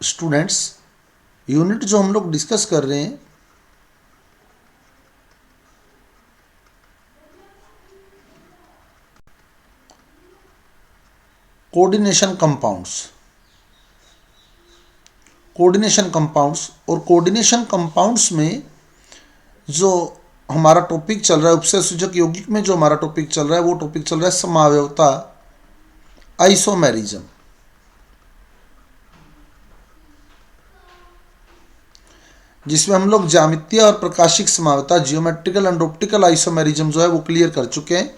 Students, unit जो हम लोग डिस्कस कर रहे हैं कोऑर्डिनेशन कंपाउंड्स, और कोऑर्डिनेशन कंपाउंड्स में जो हमारा टॉपिक चल रहा है, उपसर्जक यौगिक में जो हमारा टॉपिक चल रहा है वो टॉपिक चल रहा है समावयवता, आइसोमेरिज्म। जिसमें हम लोग ज्यामितीय और प्रकाशिक समावयवता, जियोमेट्रिकल एंड ऑप्टिकल आइसोमेरिज्म जो है वो क्लियर कर चुके हैं।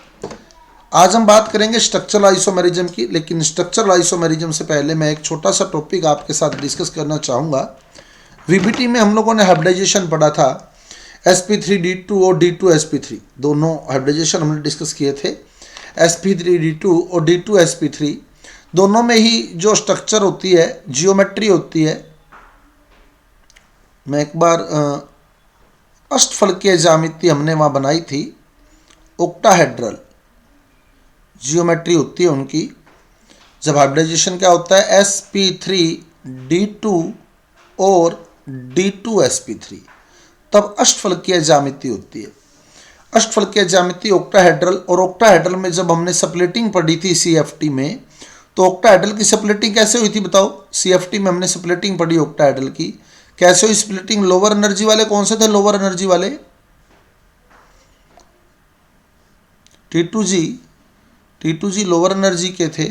आज हम बात करेंगे स्ट्रक्चरल आइसोमेरिज्म की, लेकिन स्ट्रक्चरल आइसोमेरिज्म से पहले मैं एक छोटा सा टॉपिक आपके साथ डिस्कस करना चाहूँगा। वीबीटी में हम लोगों ने हाइब्रिडाइजेशन पढ़ा था, sp3d2 और d2sp3 दोनों हाइब्रिडाइजेशन हमने डिस्कस किए थे। sp3d2 और d2sp3 दोनों में ही जो स्ट्रक्चर होती है, जियोमेट्री होती है। मैं एक बार अष्टफलकीय ज्यामिति हमने वहाँ बनाई थी, ओक्टाहेड्रल जियोमेट्री होती है उनकी। जब हाइब्रिडाइजेशन क्या होता है, sp3d2 और d2sp3, तब अष्टफलकीय ज्यामिति होती है। अष्टफलकीय ज्यामिति ओक्टाहेड्रल, और ओक्टाहेड्रल में जब हमने स्प्लिटिंग पढ़ी थी CFT में, तो ओक्टाहेड्रल की स्प्लिटिंग कैसे हुई थी बताओ। CFT में हमने स्प्लिटिंग पढ़ी ओक्टाहेड्रल की, कैसे हुई स्प्लिटिंग। लोअर एनर्जी वाले कौन से थे, लोअर एनर्जी वाले T2G लोअर एनर्जी के थे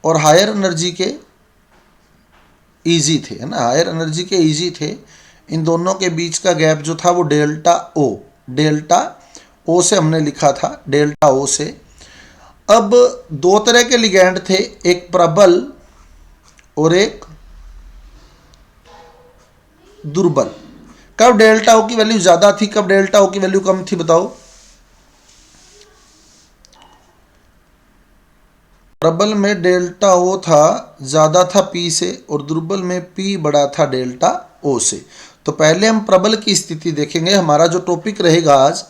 और हायर एनर्जी के EG थे, है ना, हायर एनर्जी के EG थे। इन दोनों के बीच का गैप जो था वो डेल्टा O से हमने लिखा था, डेल्टा O से। अब दो तरह के लिगैंड थे, एक प्रबल और एक दुर्बल। कब डेल्टा O की वैल्यू ज्यादा थी, कब डेल्टा O की वैल्यू कम थी बताओ। प्रबल में डेल्टा O था ज्यादा था P से, और दुर्बल में P बड़ा था डेल्टा O से। तो पहले हम प्रबल की स्थिति देखेंगे। हमारा जो टॉपिक रहेगा आज,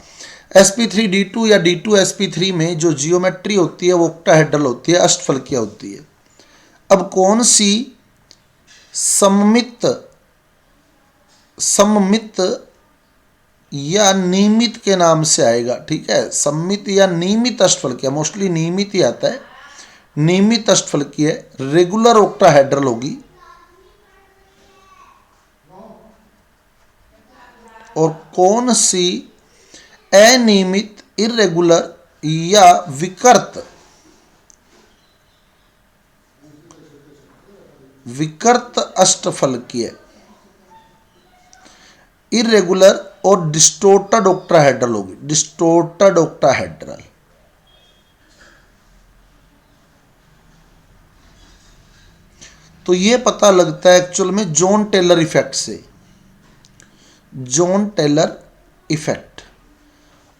sp3d2 या d2sp3 में जो जियोमेट्री होती है वो ओक्टाहेड्रल होती है, अष्टफलकीय होती है। अब कौन सी सममित या नियमित के नाम से आएगा, ठीक है, सममित या नियमित अष्टफलकीय, मोस्टली नियमित ही आता है, नियमित अष्टफलकीय रेगुलर ओक्टाहेड्रल होगी। और कौन सी अनियमित इरेगुलर या विकृत अष्टफलकीय, इरेगुलर और डिस्टोर्टेड ओक्टाहेड्रल होगी, डिस्टोर्टेड ओक्टाहेड्रल। तो ये पता लगता है एक्चुअल में जॉन टेलर इफेक्ट से, जॉन टेलर इफेक्ट।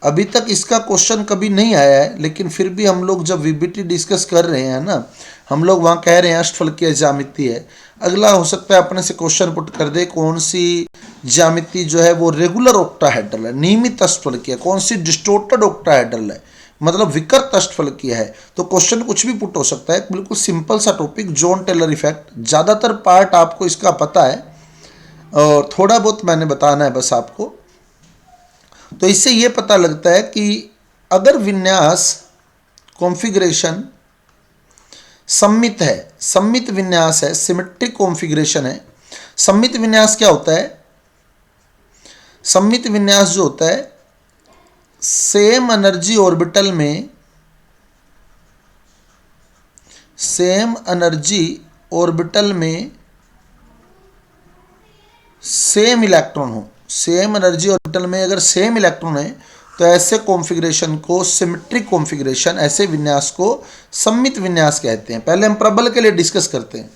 अभी तक इसका क्वेश्चन कभी नहीं आया है, लेकिन फिर भी हम लोग जब वीबीटी डिस्कस कर रहे हैं ना, हम लोग वहाँ कह रहे हैं अष्टफलकीय ज्यामिति है। अगला हो सकता है अपने से क्वेश्चन पुट कर दे, कौन सी ज्यामिति जो है वो रेगुलर ओक्टाहेड्रल है, नियमित अष्टफलकीय, कौन सी डिस्टोर्टेड ओक्टाहेड्रल है, मतलब विकृत अष्टफलकीय है। तो क्वेश्चन कुछ भी पुट हो सकता है। बिल्कुल सिंपल सा टॉपिक, जॉन टेलर इफेक्ट। ज़्यादातर पार्ट आपको इसका पता है और थोड़ा बहुत मैंने बताना है बस आपको। तो इससे ये पता लगता है कि अगर विन्यास कॉन्फ़िगरेशन सममित है, सममित विन्यास है, सिमेट्रिक कॉन्फ़िगरेशन है। सममित विन्यास क्या होता है, सममित विन्यास जो होता है, सेम एनर्जी ऑर्बिटल में, सेम एनर्जी ऑर्बिटल में सेम इलेक्ट्रॉन हो, सेम एनर्जी ऑर्बिटल में अगर सेम इलेक्ट्रॉन है तो ऐसे कॉन्फ़िगरेशन को सिमेट्रिक कॉन्फ़िगरेशन, ऐसे विन्यास को सममित विन्यास कहते हैं। पहले हम प्रबल के लिए डिस्कस करते हैं,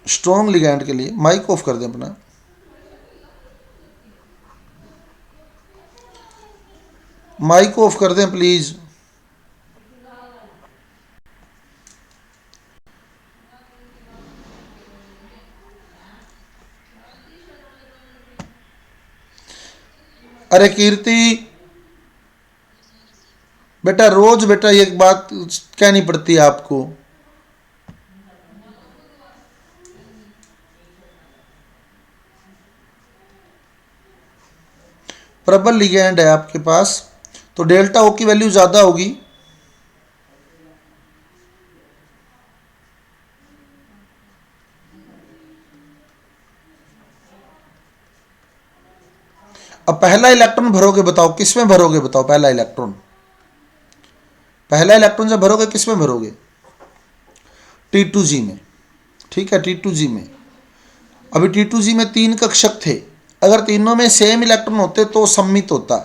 स्ट्रॉन्ग लिगैंड के लिए। माइक ऑफ कर दें अपना। माइक ऑफ कर दें प्लीज। अरे कीर्ति बेटा, रोज बेटा एक बात कहनी पड़ती है आपको। प्रबल लिगैंड है आपके पास, तो डेल्टा ओ की वैल्यू ज़्यादा होगी। अब पहला इलेक्ट्रॉन भरोगे, बताओ किस में भरोगे, बताओ पहला इलेक्ट्रॉन जब भरोगे किस में भरोगे? T2G में, ठीक है, T2G में। अभी T2G में 3 कक्षक थे, अगर तीनों में सेम इलेक्ट्रॉन होते तो सम्मित होता,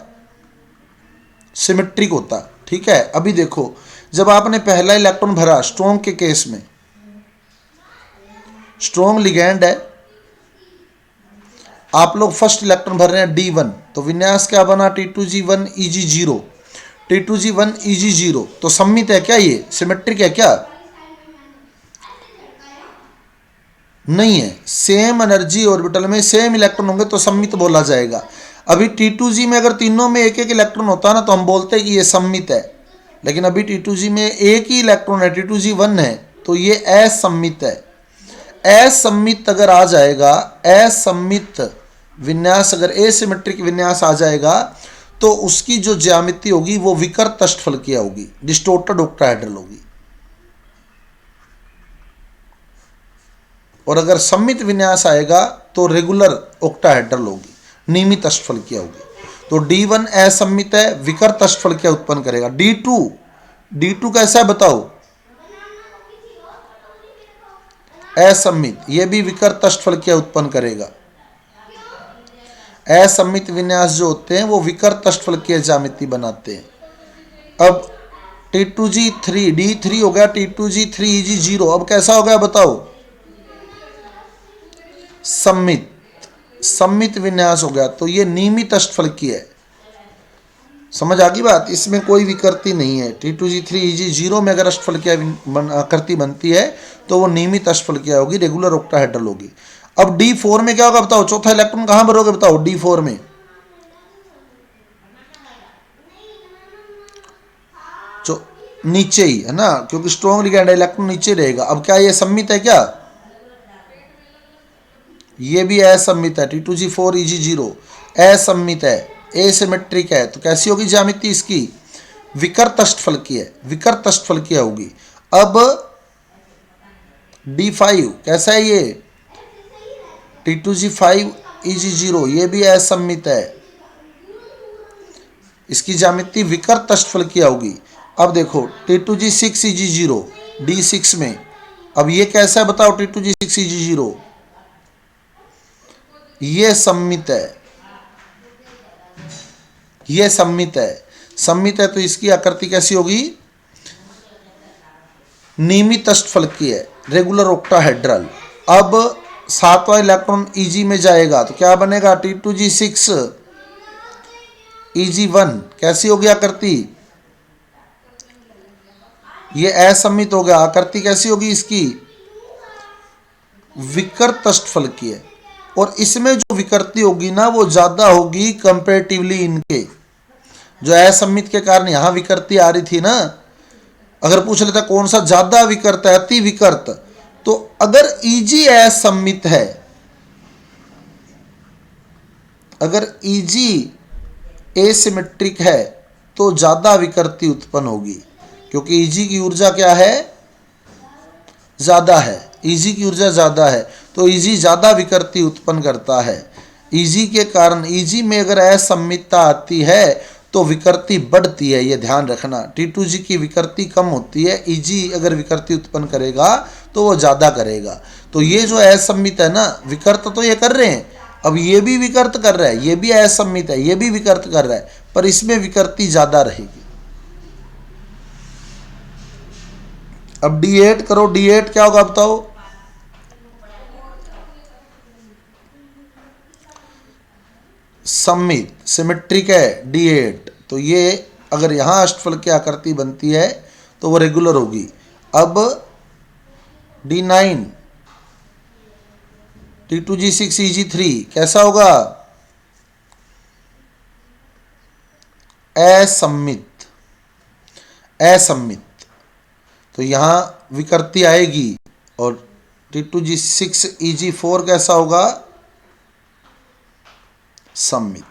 सिमेट्रिक होता, ठीक है। अभी देखो, जब आपने पहला इलेक्ट्रॉन भरा स्ट्रॉन्ग के केस में, स्ट्रॉन्ग लिगैंड है, आप लोग फर्स्ट इलेक्ट्रॉन भर रहे हैं D1, तो विन्यास क्या बना? T2G1 Eg0, T2G1 Eg0, तो सम्मित है क्या? ये सिमेट्रिक है क्या? नहीं है। सेम एनर्जी ऑर्बिटल में सेम इलेक्ट्रॉन होंगे तो सम्मित बोला जाएगा। अभी T2G में अगर तीनों में एक एक इलेक्ट्रॉन होता ना तो हम बोलते हैं कि ये सम्मित है, लेकिन अभी T2G में एक ही इलेक्ट्रॉन है, T2G1 है, तो ये असम्मित है। असम्मित अगर आ जाएगा, असम्मित विन्यास अगर एसिमेट्रिक विन्यास आ जाएगा तो उसकी जो ज्यामिति होगी वो विकृत अष्टफलकीय होगी, डिस्टोर्टेड ऑक्टाहेड्रल होगी। और अगर सम्मित विन्यास आएगा तो रेगुलर ऑक्टाहेड्रल होगी, नियमित अष्टफलकीय होगी। तो D1 असम्मित है, विकृत अष्टफलकीय उत्पन्न करेगा। D2 कैसा है बताओ? असम्मित, यह भी विकृत अष्टफलकीय उत्पन्न करेगा। असम्मित विन्यास जो होते हैं वो विकृत अष्टफलकीय ज्यामिति बनाते हैं। अब T2G3 D3 हो गया, T2G3 Eg0, अब कैसा हो गया बताओ? सम्मित विन्यास हो गया, तो ये नियमित अष्टफलकीय है। समझ आ गई बात? इसमें कोई विकृति नहीं है। T2G3 Eg0 में अगर अष्टफलकीय आकृति बनती है तो वो नियमित अष्टफलकीय होगी, रेगुलर ऑक्टाहेड्रल होगी। अब D4 में क्या होगा बताओ? चौथा इलेक्ट्रॉन कहां भरोगे बताओ? D4 में नीचे ही है ना, क्योंकि स्ट्रॉन्ग लिगैंड है, इलेक्ट्रॉन नीचे रहेगा। अब क्या ये सम्मित है क्या? ये भी असम्मित है। T2G4 Eg0 असम्मित है, एसिमेट्रिक है, तो कैसी होगी ज्यामिति इसकी? विकृत अष्टफलकीय है, विकृत अष्टफलकीय होगी। अब D5 कैसा है ये? T2G5 Eg0, ये भी असम्मित है, इसकी ज्यामिति विकृत अष्टफलकीय होगी। अब देखो T2G6 Eg0 D6 में, अब ये कैसा है बताओ? T2G6 Eg0 ये सम्मित है, ये सम्मित है, सम्मित है, तो इसकी आकृति कैसी होगी? नियमित अष्टफलकीय है, रेगुलर ऑक्टाहेड्रल। अब सातवां इलेक्ट्रॉन Eg में जाएगा तो क्या बनेगा? T2G6 Eg1 कैसी होगी आकृति? ये असम्मित हो गया, आकृति कैसी होगी इसकी? विकृत अष्टफलकीय। और इसमें जो विकृति होगी ना वो ज्यादा होगी कंपैरेटिवली इनके, जो असम्मित के कारण यहां विकृति आ रही थी ना। अगर पूछ लेता कौन सा ज्यादा विकृत है, अति विकृत, तो अगर Eg असम्मित है, अगर Eg एसिमेट्रिक है तो ज्यादा विकृति उत्पन्न होगी, क्योंकि Eg की ऊर्जा क्या है? ज्यादा है, Eg की ऊर्जा ज्यादा है, तो Eg ज्यादा विकृति उत्पन्न करता है। Eg के कारण, Eg में अगर असम्मितता आती है तो विकृति बढ़ती है, ये ध्यान रखना। T2G की विकृति कम होती है, Eg अगर विकृति उत्पन्न करेगा तो वो ज्यादा करेगा। तो ये जो असम्मित है ना, विकृत तो ये कर रहे हैं, अब ये भी विकृत कर रहा है, ये भी असम्मित है, ये भी विकृत कर रहा है, पर इसमें विकृति ज्यादा रहेगी। अब D8 करो, D8 क्या होगा बताओ? सम्मित, सिमेट्रिक है D8, तो ये अगर यहां अष्टफलकीय आकृति बनती है तो वो रेगुलर होगी। अब D9 T2G6 Eg3 कैसा होगा? असम्मित, असम्मित, तो यहां विकृति आएगी। और T2G6 Eg4 कैसा होगा? सम्मित।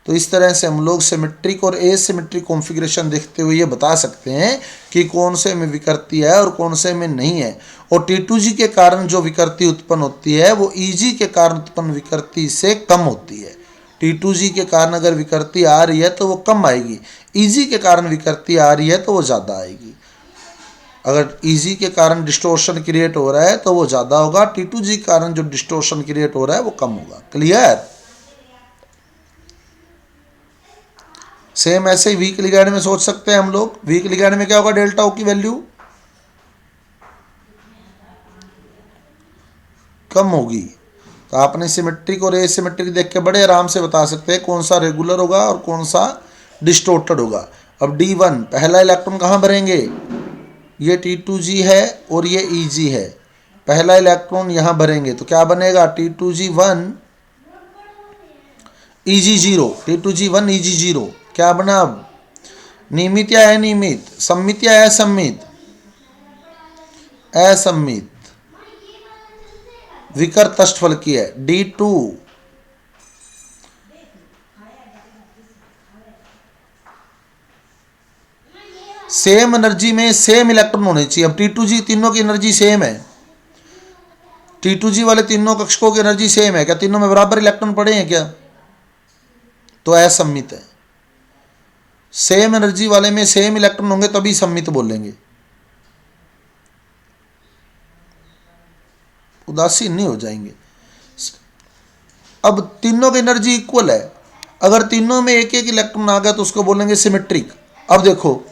तो इस तरह से हम लोग सिमेट्रिक और एसिमेट्रिक कॉन्फ़िगरेशन देखते हुए ये बता सकते हैं कि कौन से में विकृति है और कौन से में नहीं है। और T2G के कारण जो विकृति उत्पन्न होती है वो EG के कारण उत्पन्न विकृति से कम होती है। T2G के कारण अगर विकृति आ रही है तो वो कम आएगी, EG के कारण विकृति आ रही है तो वो ज़्यादा आएगी। अगर EG के कारण डिस्टोर्शन क्रिएट हो रहा है तो वो ज़्यादा होगा, T2G के कारण जो डिस्टोर्शन क्रिएट हो रहा है वो कम होगा। क्लियर? सेम ऐसे ही वीक लिगैंड में सोच सकते हैं हम लोग। वीक लिगैंड में क्या होगा, डेल्टा ओ की वैल्यू कम होगी। तो आपने सिमेट्रिक और एसिमेट्रिक देख के बड़े आराम से बता सकते हैं कौन सा रेगुलर होगा और कौन सा डिस्टोर्टेड होगा। अब D1 पहला इलेक्ट्रॉन कहाँ भरेंगे, ये T2G है और ये EG है, पहला इलेक्ट्रॉन यहाँ भरेंगे तो क्या बनेगा, T2G1 EG0, T2G1 EG0 क्या बना। अब नियमित या अनियमित, सम्मित या असम्मित, असम्मित, विकृत अष्टफलकीय की है D2। सेम एनर्जी में सेम इलेक्ट्रॉन होने चाहिए। अब T2G तीनों की एनर्जी सेम है, T2G वाले तीनों कक्षकों की एनर्जी सेम है, क्या तीनों में बराबर इलेक्ट्रॉन पड़े हैं क्या, तो असम्मित है। सेम एनर्जी वाले में सेम इलेक्ट्रॉन होंगे तभी सम्मित बोलेंगे, उदासीन नहीं हो जाएंगे। अब तीनों की एनर्जी इक्वल है, अगर तीनों में एक एक इलेक्ट्रॉन आ गया तो उसको बोलेंगे सिमेट्रिक। अब देखो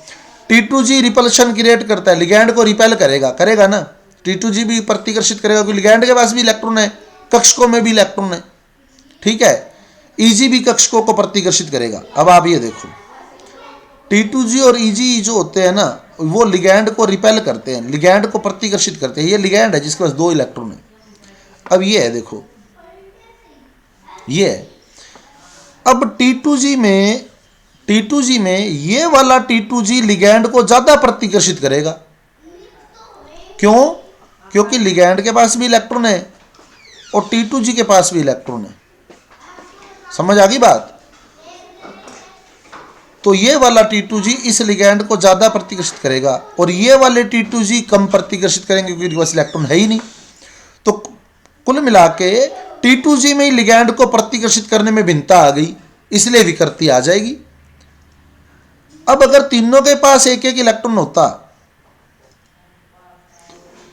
T2G रिपल्शन क्रिएट करता है, लिगैंड को रिपेल करेगा, करेगा ना, T2G भी प्रतिकर्षित करेगा क्योंकि लिगैंड के पास भी इलेक्ट्रॉन है, कक्षकों में भी इलेक्ट्रॉन है, ठीक है। EG भी कक्षकों को प्रतिकर्षित करेगा। अब आप ये देखो T2G और EG जो होते हैं ना वो लिगैंड को रिपेल करते हैं, लिगैंड को प्रतिकर्षित करते हैं। ये लिगैंड है जिसके पास 2 इलेक्ट्रॉन है। अब ये है देखो, ये है। अब T2G में ये वाला T2G लिगैंड को ज्यादा प्रतिकर्षित करेगा, क्यों, क्योंकि लिगैंड के पास भी इलेक्ट्रॉन है और T2G के पास भी इलेक्ट्रॉन है। समझ आ गई बात। तो ये वाला T2G इस लिगैंड को ज्यादा प्रतिकर्षित करेगा और ये वाले T2G कम प्रतिकर्षित करेंगे क्योंकि इनके पास इलेक्ट्रॉन है ही नहीं। तो कुल मिला के T2G में ही लिगैंड को प्रतिकर्षित करने में भिन्नता आ गई, इसलिए विकृति आ जाएगी। अब अगर तीनों के पास एक एक इलेक्ट्रॉन होता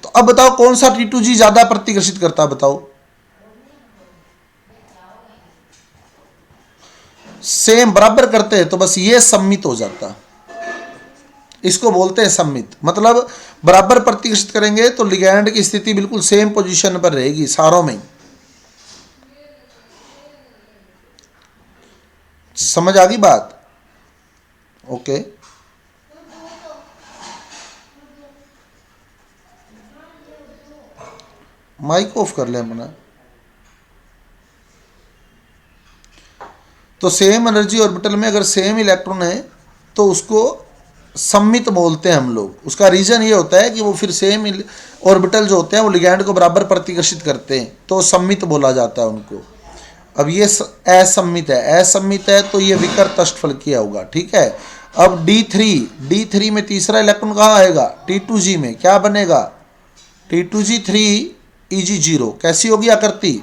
तो अब बताओ कौन सा T2G ज्यादा प्रतिकर्षित करता, बताओ। सेम बराबर करते हैं तो बस ये सम्मित हो जाता, इसको बोलते हैं सम्मित। मतलब बराबर प्रतिकर्षित करेंगे तो लिगैंड की स्थिति बिल्कुल सेम पोजीशन पर रहेगी सारों में। समझ आ गई बात, ओके। माइक ऑफ कर ले मना। तो सेम एनर्जी ऑर्बिटल में अगर सेम इलेक्ट्रॉन है तो उसको सम्मित बोलते हैं हम लोग। उसका रीजन ये होता है कि वो फिर सेम ऑर्बिटल जो होते हैं वो लिगैंड को बराबर प्रतिकर्षित करते हैं, तो सम्मित बोला जाता है उनको। अब ये असम्मित है, असम्मित है तो ये विकृत अष्टफलकीय होगा, ठीक है। अब D3 में तीसरा इलेक्ट्रॉन कहाँ आएगा, T2G में, क्या बनेगा, T2G3 EG0। कैसी होगी आकृति,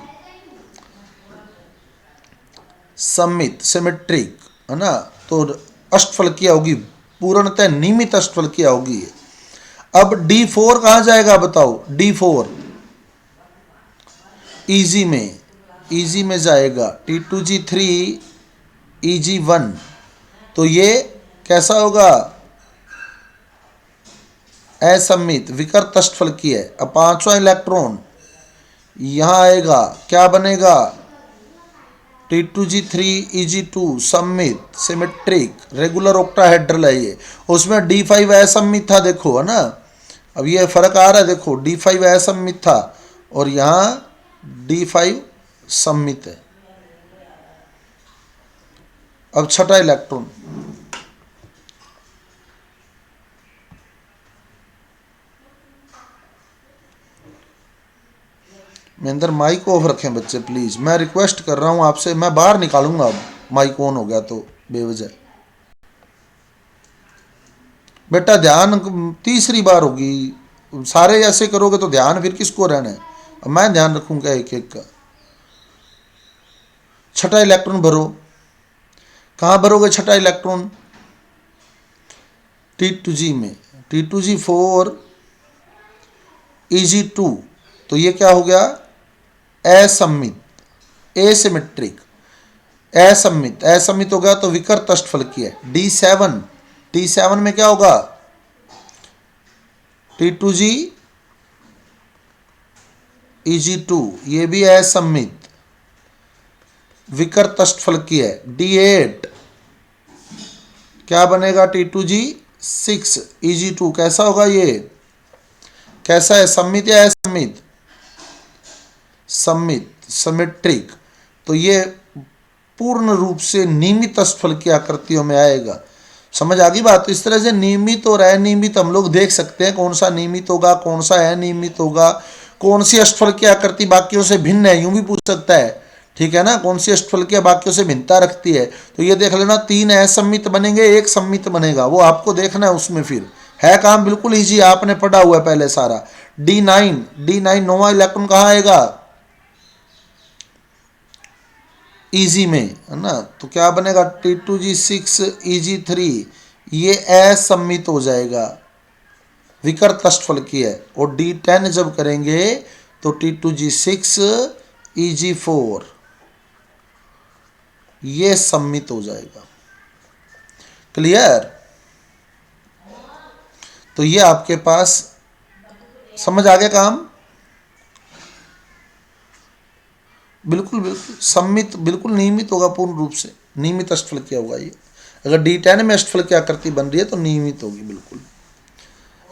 सम्मित, सिमेट्रिक, है ना। तो अष्टफलकीय होगी, पूर्णतः नियमित अष्टफलकीय होगी। अब D4 कहाँ जाएगा बताओ, D4 EG में जाएगा, T2G3 EG1। तो ये कैसा होगा, असम्मित, विकृत अष्टफलकीय है। अब पांचवा इलेक्ट्रॉन यहां आएगा, क्या बनेगा, T2G3 EG2 सम्मित, सिमेट्रिक, रेगुलर ऑक्टाहेड्रल है ये। उसमें D5 असम्मित था, देखो, है ना। अब ये फर्क आ रहा है, देखो D5 असम्मित था और यहाँ D5 सम्मित है। अब छठा इलेक्ट्रॉन, महेंद्र माइक ऑफ रखें बच्चे प्लीज, मैं रिक्वेस्ट कर रहा हूं आपसे, मैं बाहर निकालूंगा अब। माइक ऑन हो गया तो बेवजह। बेटा ध्यान तीसरी बार होगी, सारे ऐसे करोगे तो ध्यान फिर किसको रहना है। अब मैं ध्यान रखूंगा एक एक का। छठा इलेक्ट्रॉन भरो। कहाँ भरोगे छठा इलेक्ट्रॉन? T2G में। T2G4 Eg2, तो ये क्या हो गया? असम्मित, एसिमेट्रिक, असम्मित। असम्मित हो गया तो विकृत अष्टफलकीय है। D7, T7 में क्या होगा? T2G Eg2, ये भी असम्मित, विकृत अष्टफलकीय है। D8 क्या बनेगा? T2G6 Eg2, कैसा होगा ये? कैसा है? सम्मित या असम्मित? सम्मित, सिमेट्रिक। तो ये पूर्ण रूप से नियमित अष्टफलकीय आकृतियों में आएगा। समझ आ गई बात? तो इस तरह से नियमित और अनियमित हम लोग देख सकते हैं, कौन सा नियमित होगा, कौन सा अनियमित होगा, कौन सी अष्टफलकीय आकृति बाकियों से भिन्न है, यूं भी पूछ सकता है, ठीक है ना। कौन सी अष्टफलकीय बाकियों से भिन्नता रखती है, तो ये देख लेना, 3 असम्मित बनेंगे, 1 सम्मित बनेगा, वो आपको देखना है। उसमें फिर है काम बिल्कुल ईजी, आपने पढ़ा हुआ है पहले सारा। D9 नौवां इलेक्ट्रॉन कहाँ आएगा? इजी में, है ना। तो क्या बनेगा? T2G6 Eg3, ये असम्मित हो जाएगा, विकृत अष्टफलकीय है। और D10 जब करेंगे तो T2G6 Eg4, ये सम्मित हो जाएगा। क्लियर? तो ये आपके पास समझ आ गया काम? बिल्कुल बिल्कुल सम्मित, बिल्कुल नियमित होगा, पूर्ण रूप से नियमित अष्टफलकीय होगा ये। अगर D10 में अष्टफलकीय आकृति बन रही है तो नियमित होगी बिल्कुल।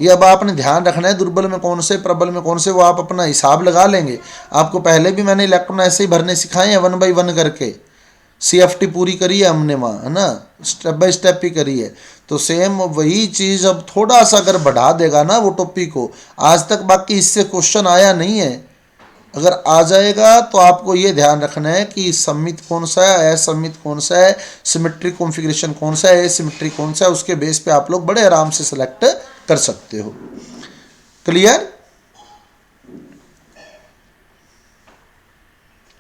ये अब आपने ध्यान रखना है, दुर्बल में कौन से, प्रबल में कौन से, वो आप अपना हिसाब लगा लेंगे। आपको पहले भी मैंने इलेक्ट्रॉन ऐसे ही भरने सिखाए हैं, 1 बाई 1 करके। CFT पूरी करी है हमने वहाँ, है ना, स्टेप बाय स्टेप ही करी है। तो सेम वही चीज़ अब थोड़ा सा अगर बढ़ा देगा ना वो टॉपिक को, आज तक बाकी इससे क्वेश्चन आया नहीं है, अगर आ जाएगा तो आपको ये ध्यान रखना है कि सम्मित कौन सा है, असम्मित कौन सा है, सिमेट्रिक कॉन्फ़िगरेशन कौन सा है, एसिमेट्रिक कौन सा है, उसके बेस पे आप लोग बड़े आराम से सेलेक्ट कर सकते हो। क्लियर?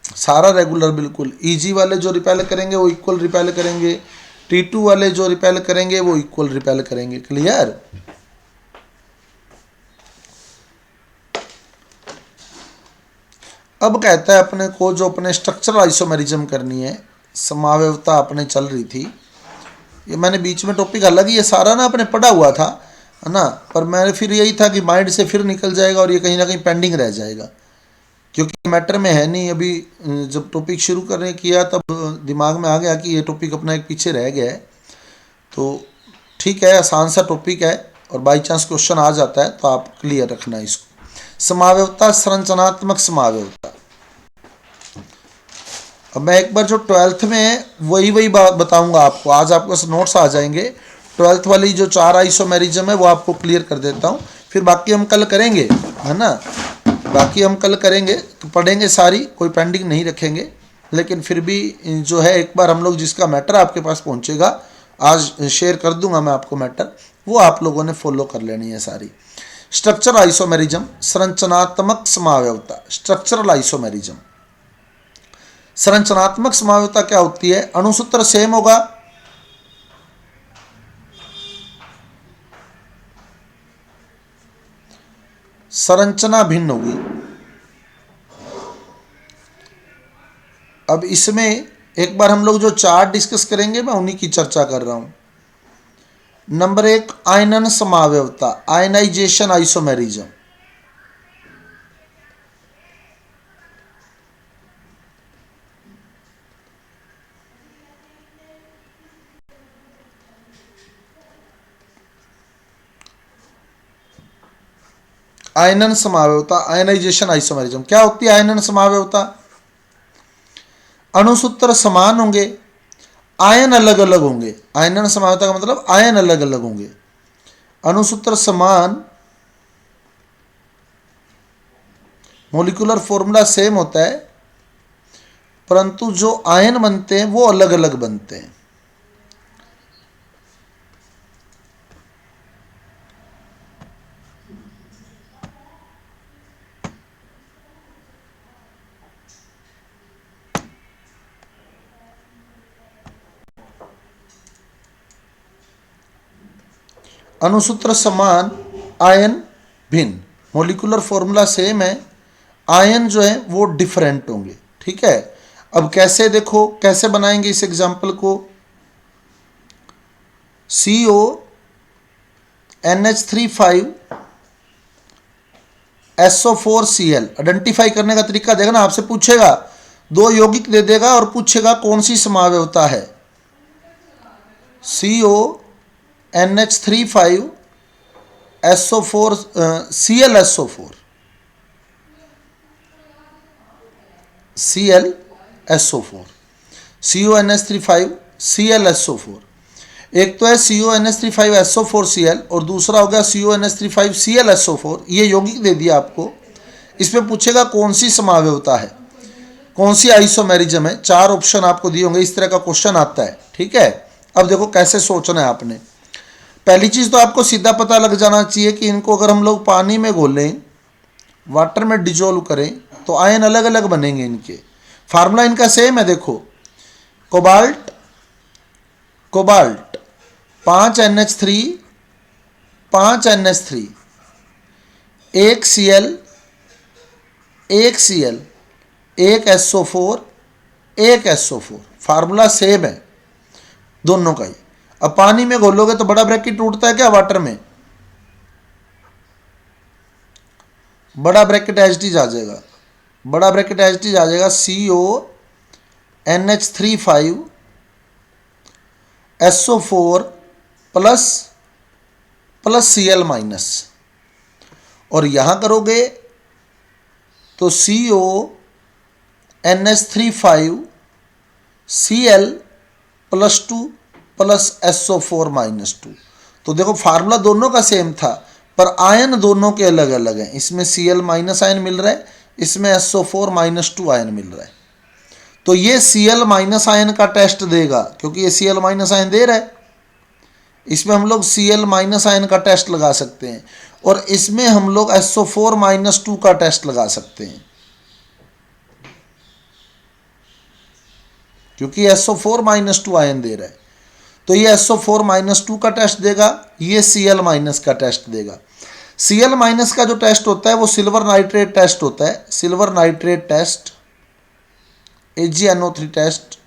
सारा रेगुलर बिल्कुल। Eg वाले जो रिपेल करेंगे वो इक्वल रिपेल करेंगे, T2 वाले जो रिपेल करेंगे वो इक्वल रिपेल करेंगे। क्लियर? अब कहता है अपने को जो अपने स्ट्रक्चरल आइसोमेरिज्म करनी है, समावयवता अपने चल रही थी, ये मैंने बीच में टॉपिक अलग ही, ये सारा ना अपने पढ़ा हुआ था, है ना, पर मैंने फिर यही था कि माइंड से फिर निकल जाएगा और ये कहीं ना कहीं पेंडिंग रह जाएगा, क्योंकि मैटर में है नहीं। अभी जब टॉपिक शुरू करने किया तब दिमाग में आ गया कि ये टॉपिक अपना एक पीछे रह गया है। तो ठीक है, आसान सा टॉपिक है और बाई चांस क्वेश्चन आ जाता है तो आप क्लियर रखना इसको। समावयवता, संरचनात्मक समावयवता। अब मैं एक बार जो 12th में वही बात बताऊंगा आपको, आज आपके पास नोट्स आ जाएंगे, 12th वाली जो 4 आइसोमेरिज्म है वो आपको क्लियर कर देता हूँ, फिर बाकी हम कल करेंगे, है ना। बाकी हम कल करेंगे तो पढ़ेंगे सारी, कोई पेंडिंग नहीं रखेंगे, लेकिन फिर भी जो है एक बार हम लोग जिसका मैटर आपके पास पहुँचेगा, आज शेयर कर दूंगा मैं आपको मैटर, वो आप लोगों ने फॉलो कर लेनी है सारी। स्ट्रक्चरल आइसोमेरिज्म, संरचनात्मक समावयवता, स्ट्रक्चरल आइसोमेरिज्म। संरचनात्मक समावयवता क्या होती है? अणुसूत्र सेम होगा, संरचना भिन्न होगी। अब इसमें एक बार हम लोग जो चार्ट डिस्कस करेंगे मैं उन्हीं की चर्चा कर रहा हूं। नंबर 1, आयनन समावयवता, आयनाइजेशन आइसोमेरिज्म। आयनन समावयवता, आयनाइजेशन आइसोमेरिज्म क्या होती है? आयनन समावयवता, अणुसूत्र समान होंगे, आयन अलग अलग होंगे। आयनन समावयवता का मतलब आयन अलग अलग होंगे, अणुसूत्र समान, मोलिकुलर फॉर्मूला सेम होता है, परंतु जो आयन बनते हैं वो अलग अलग बनते हैं। अणुसूत्र समान, आयन भिन्न, मोलिकुलर फॉर्मूला सेम है, आयन जो है वो डिफरेंट होंगे। ठीक है, अब कैसे देखो, कैसे बनाएंगे इस एग्जाम्पल को। CO NH3 SO4Cl आइडेंटिफाई करने का तरीका देखना, ना आपसे पूछेगा, दो यौगिक दे देगा और पूछेगा कौन सी समावयवता है। CO NH3 SO4 ClSO4 ClSO4 ClSO4। एक तो है CONH3 और दूसरा हो गया CONH3 ये यौगिक दे दिया आपको। इसमें पूछेगा कौन सी समावयवता है, कौन सी आइसोमेरिज्म है। 4 ऑप्शन आपको दिए होंगे, इस तरह का क्वेश्चन आता है। ठीक है, अब देखो कैसे सोचना है आपने। पहली चीज़ तो आपको सीधा पता लग जाना चाहिए कि इनको अगर हम लोग पानी में घोलें, वाटर में डिजोल्व करें, तो आयन अलग अलग बनेंगे इनके। फार्मूला इनका सेम है, देखो, cobalt 5 NH3 5 NH3, 1 Cl 1 SO4 1 SO4। Formula same है दोनों का ही। अब पानी में घोलोगे तो बड़ा ब्रैकेट टूटता है क्या वाटर में? बड़ा ब्रैकेट एच डी आ जाएगा, बड़ा ब्रैकेट एच डी आ जाएगा CONH3 SO4 plus Cl minus, और यहां करोगे तो CONH3 Cl +2 प्लस SO4 -2। तो देखो फार्मूला दोनों का सेम था, पर आयन दोनों के अलग अलग हैं। इसमें Cl माइनस आयन मिल रहा है, इसमें SO4 -2 आयन मिल रहा है। तो ये Cl माइनस आयन का टेस्ट देगा, क्योंकि ये Cl माइनस आयन दे रहा है। इसमें हम लोग Cl माइनस आयन का टेस्ट लगा सकते हैं, और इसमें हम लोग SO4 -2 का टेस्ट लगा सकते हैं, क्योंकि SO4 -2 आयन दे रहा है। तो ये SO4 -2 का टेस्ट देगा, ये Cl माइनस का टेस्ट देगा। Cl माइनस का जो टेस्ट होता है वो सिल्वर नाइट्रेट टेस्ट होता है, silver nitrate test, AgNO3 test.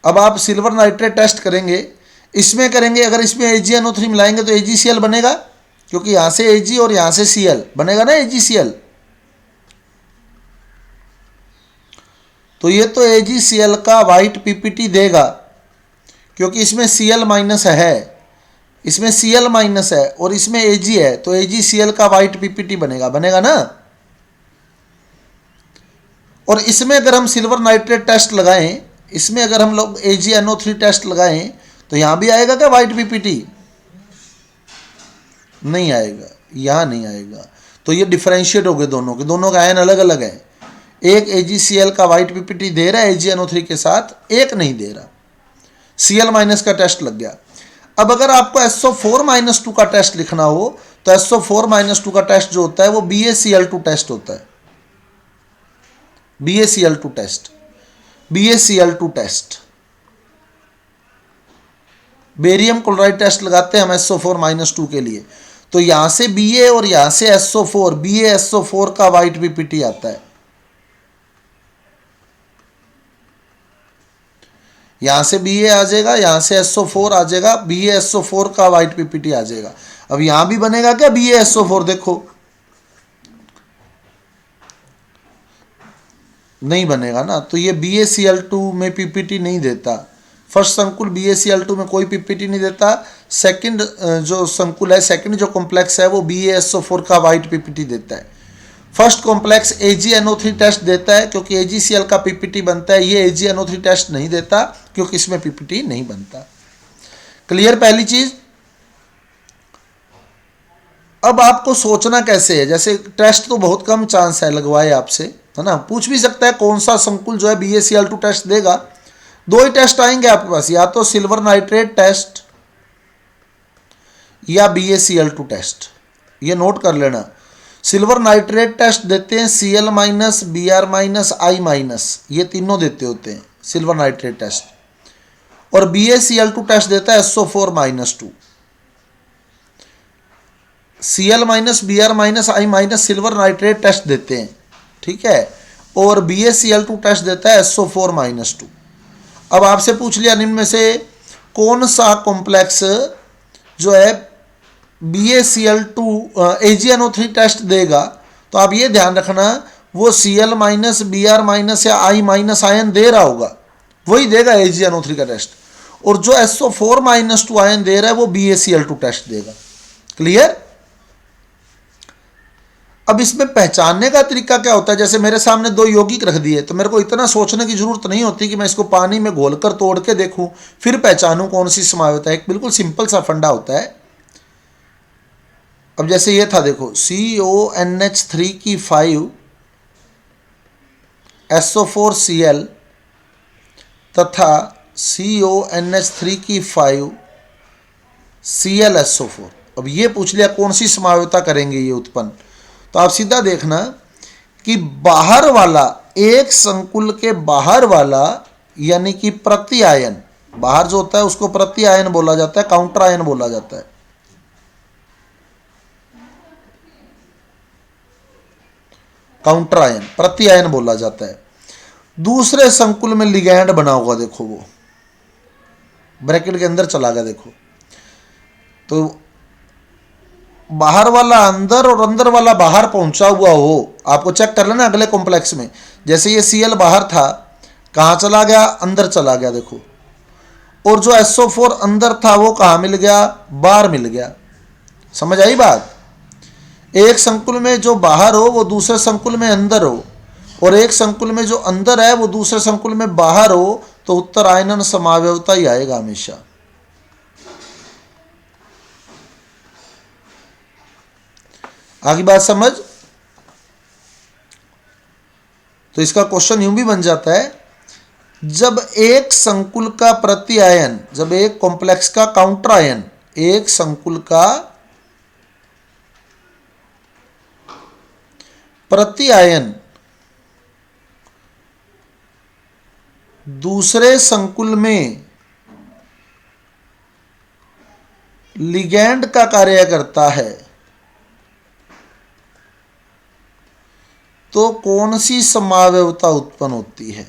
अब आप सिल्वर नाइट्रेट टेस्ट करेंगे, इसमें करेंगे, अगर इसमें AgNO3 मिलाएंगे तो AgCl बनेगा, क्योंकि यहां से Ag और यहां से Cl बनेगा ना, AgCl। तो ये तो AgCl का वाइट पीपीटी देगा, क्योंकि इसमें Cl माइनस है, इसमें Cl माइनस है और इसमें Ag है, तो AgCl का वाइट पीपीटी बनेगा ना। और इसमें अगर हम सिल्वर नाइट्रेट टेस्ट लगाएं, इसमें अगर हम लोग AgNO3 टेस्ट लगाएं, तो यहां भी आएगा क्या वाइट पीपीटी? नहीं आएगा, यहां नहीं आएगा। तो ये डिफरेंशिएट हो गए दोनों के, दोनों का आयन अलग अलग है। एक AgCl का वाइट पीपीटी दे रहा है AgNO3 के साथ, एक नहीं दे रहा, Cl माइनस का टेस्ट लग गया। अब अगर आपको SO4 -2 का टेस्ट लिखना हो, तो SO4 -2 का टेस्ट जो होता है वो BaCl2 टेस्ट होता है, BaCl2 test, BaCl2 test. Barium chloride test लगाते हैं हम SO4 -2 के लिए, तो यहां से Ba और यहां से SO4, BaSO4 का वाइट पीपीटी आता है, यहां से Ba आ जाएगा, यहां से SO4 आ जाएगा, BaSO4 का वाइट पीपीटी आ जाएगा। अब यहां भी बनेगा क्या BaSO4? देखो नहीं बनेगा ना, तो ये BaCl2 में पीपीटी नहीं देता। फर्स्ट संकुल BaCl2 में कोई पीपीटी नहीं देता, सेकंड जो संकुल है, सेकंड जो कॉम्प्लेक्स है वो BaSO4 का वाइट पीपीटी देता है। फर्स्ट कॉम्प्लेक्स AgNO3 टेस्ट देता है, क्योंकि AgCl का पीपीटी बनता है, ये AgNO3 टेस्ट नहीं देता, क्योंकि इसमें पीपीटी नहीं बनता। क्लियर पहली चीज। अब आपको सोचना कैसे है, जैसे टेस्ट तो बहुत कम चांस है लगवाए आपसे, है ना, पूछ भी सकता है कौन सा संकुल जो है BaCl2 टेस्ट देगा। दो ही टेस्ट आएंगे आपके पास, या तो सिल्वर नाइट्रेट टेस्ट या BaCl2 टेस्ट। ये नोट कर लेना, सिल्वर नाइट्रेट टेस्ट देते हैं Cl minus, Br minus, I minus, ये तीनों देते होते हैं सिल्वर नाइट्रेट टेस्ट, और BaCl2 टेस्ट देता है SO4 minus 2। Cl minus, Br minus, I minus silver nitrate test देते हैं, ठीक है, और BaCl2 टेस्ट देता है SO4 माइनस 2। अब आपसे पूछ लिया निम्न में से कौन सा कॉम्प्लेक्स जो है BaCl2 AgNO3 टेस्ट देगा, तो आप ये ध्यान रखना वो Cl माइनस, Br माइनस या I माइनस आयन दे रहा होगा वही देगा AgNO3 का टेस्ट, और जो SO4 माइनस 2 आयन दे रहा है वो BaCl2 टेस्ट देगा। क्लियर? अब इसमें पहचानने का तरीका क्या होता है, जैसे मेरे सामने दो यौगिक रख दिए तो मेरे को इतना सोचने की जरूरत नहीं होती कि मैं इसको पानी में घोलकर तोड़ के देखूं फिर पहचानूं कौन सी समावयवता है। एक बिल्कुल सिंपल सा फंडा होता है। अब जैसे ये था, देखो CONH3 की 5 SO4Cl तथा CONH3 की 5 ClSO4। अब ये पूछ लिया कौन सी समावयवता करेंगे ये उत्पन्न, तो आप सीधा देखना कि बाहर वाला, एक संकुल के बाहर वाला यानी कि प्रति आयन, बाहर जो होता है उसको प्रति आयन बोला जाता है, काउंटर आयन बोला जाता है। काउंटर आयन, प्रति आयन बोला जाता है। दूसरे संकुल में लिगैंड बना होगा, देखो वो ब्रैकेट के अंदर चला गया, देखो तो बाहर वाला अंदर और अंदर वाला बाहर पहुंचा हुआ हो, आपको चेक कर लेना अगले कॉम्प्लेक्स में। जैसे ये Cl बाहर था, कहाँ चला गया, अंदर चला गया, देखो, और जो SO4 अंदर था वो कहाँ मिल गया, बाहर मिल गया। समझ आई बात? एक संकुल में जो बाहर हो वो दूसरे संकुल में अंदर हो, और एक संकुल में जो अंदर है वो दूसरे संकुल में बाहर हो, तो उत्तर आयनन समावयवता ही आएगा हमेशा। आगे बात समझ? तो इसका क्वेश्चन यूं भी बन जाता है, जब एक संकुल का प्रति आयन, जब एक कॉम्प्लेक्स का काउंटर आयन, एक संकुल का प्रति आयन दूसरे संकुल में लिगैंड का कार्य करता है, तो कौन सी समावयवता उत्पन्न होती है?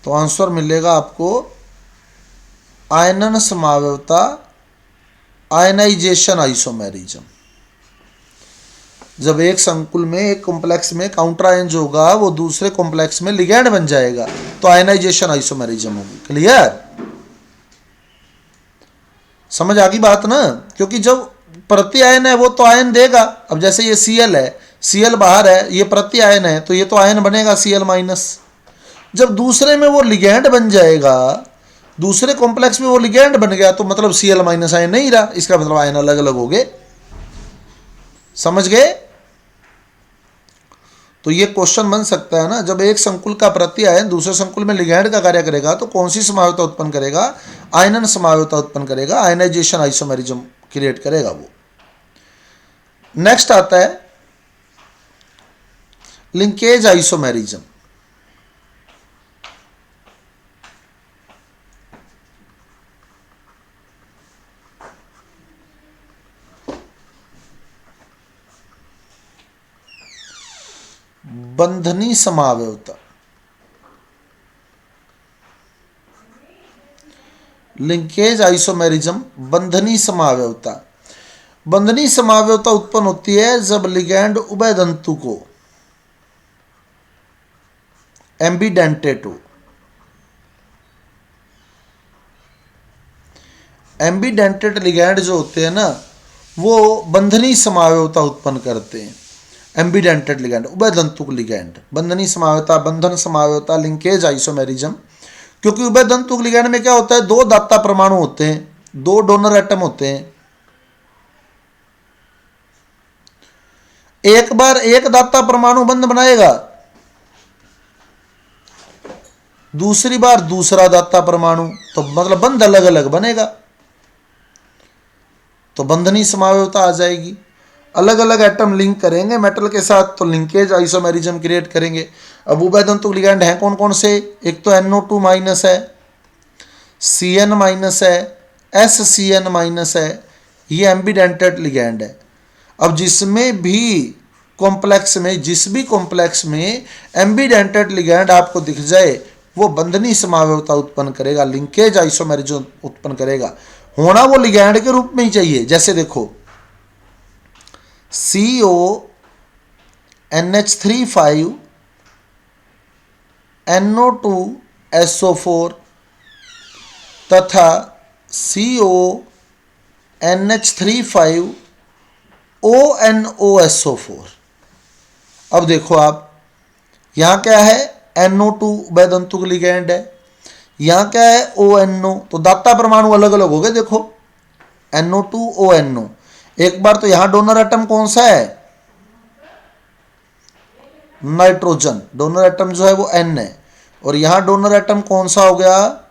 तो आंसर मिलेगा आपको आयनन समावयवता, आयनाइजेशन आइसोमेरिज्म। जब एक संकुल में, एक कॉम्प्लेक्स में काउंटर आयन जो होगा वो दूसरे कॉम्प्लेक्स में लिगैंड बन जाएगा, तो आयनाइजेशन आइसोमेरिज्म होगी। क्लियर? समझ आ गई बात ना? क्योंकि जब प्रति आयन है वो तो आयन देगा। अब जैसे ये Cl है, Cl बाहर है, ये प्रति आयन है, तो ये तो आयन बनेगा Cl माइनस। जब दूसरे में वो लिगैंड बन जाएगा, दूसरे कॉम्प्लेक्स में वो लिगैंड बन गया, तो मतलब Cl माइनस आयन नहीं रहा, इसका मतलब आयन अलग अलग हो गए। समझ गए? तो ये क्वेश्चन बन सकता है ना, जब एक संकुल का प्रति आयन दूसरे संकुल में लिगैंड का कार्य करेगा तो कौन सी समावयवता उत्पन्न करेगा? आयनन समावयवता उत्पन्न करेगा, आयनाइजेशन आइसोमेरिज्म क्रिएट करेगा वो। नेक्स्ट आता है लिंकेज आइसोमेरिज्म। बंधनी समावयवता, लिंकेज आइसोमेरिज्म, बंधनी समावयवता। बंधनी समावयवता उत्पन्न होती है जब लिगैंड उभय तंतु को एम्बीडेंटेट हो। एम्बीडेंटेट लिगैंड जो होते हैं ना, वो बंधनी समावयवता उत्पन्न करते हैं। एम्बिडेंटेड लिगैंड, उभयदंतुक लिगैंड, बंधनी समावयवता, बंधन समावयवता, लिंकेज, आइसोमेरिज्म। क्योंकि उभयदंतुक लिगैंड में क्या होता है, दो दाता परमाणु होते हैं, दो डोनर एटम होते हैं। एक बार एक दाता परमाणु बंध बनाएगा, दूसरी बार दूसरा दाता परमाणु, तो मतलब बंध अलग अलग बनेगा, तो बंधनी समावयवता आ जाएगी। अलग अलग एटम लिंक करेंगे मेटल के साथ तो लिंकेज आइसोमेरिज्म क्रिएट करेंगे। अब उभयदंतुक लिगैंड हैं कौन कौन से, एक तो NO2 माइनस है, CN माइनस है, SCN माइनस है, ये एम्बिडेंटेड लिगैंड है। अब जिसमें भी कॉम्प्लेक्स में, जिस भी कॉम्प्लेक्स में एम्बिडेंटेड लिगैंड आपको दिख जाए वो बंधनी समावयवता उत्पन्न करेगा, लिंकेज आइसोमेरिज्म उत्पन्न करेगा। होना वो लिगैंड के रूप में ही चाहिए। जैसे देखो CONH3 NO2SO4 तथा CONH3 ONOSO4। अब देखो आप, यहां क्या है, NO2 उभयदंतुक लिगैंड है, यहां क्या है ONO, तो दाता परमाणु अलग अलग हो गए। देखो NO2 ONO, एक बार तो यहां डोनर एटम कौन सा है, नाइट्रोजन, डोनर एटम जो है वो N है, और यहां डोनर एटम कौन सा हो गया,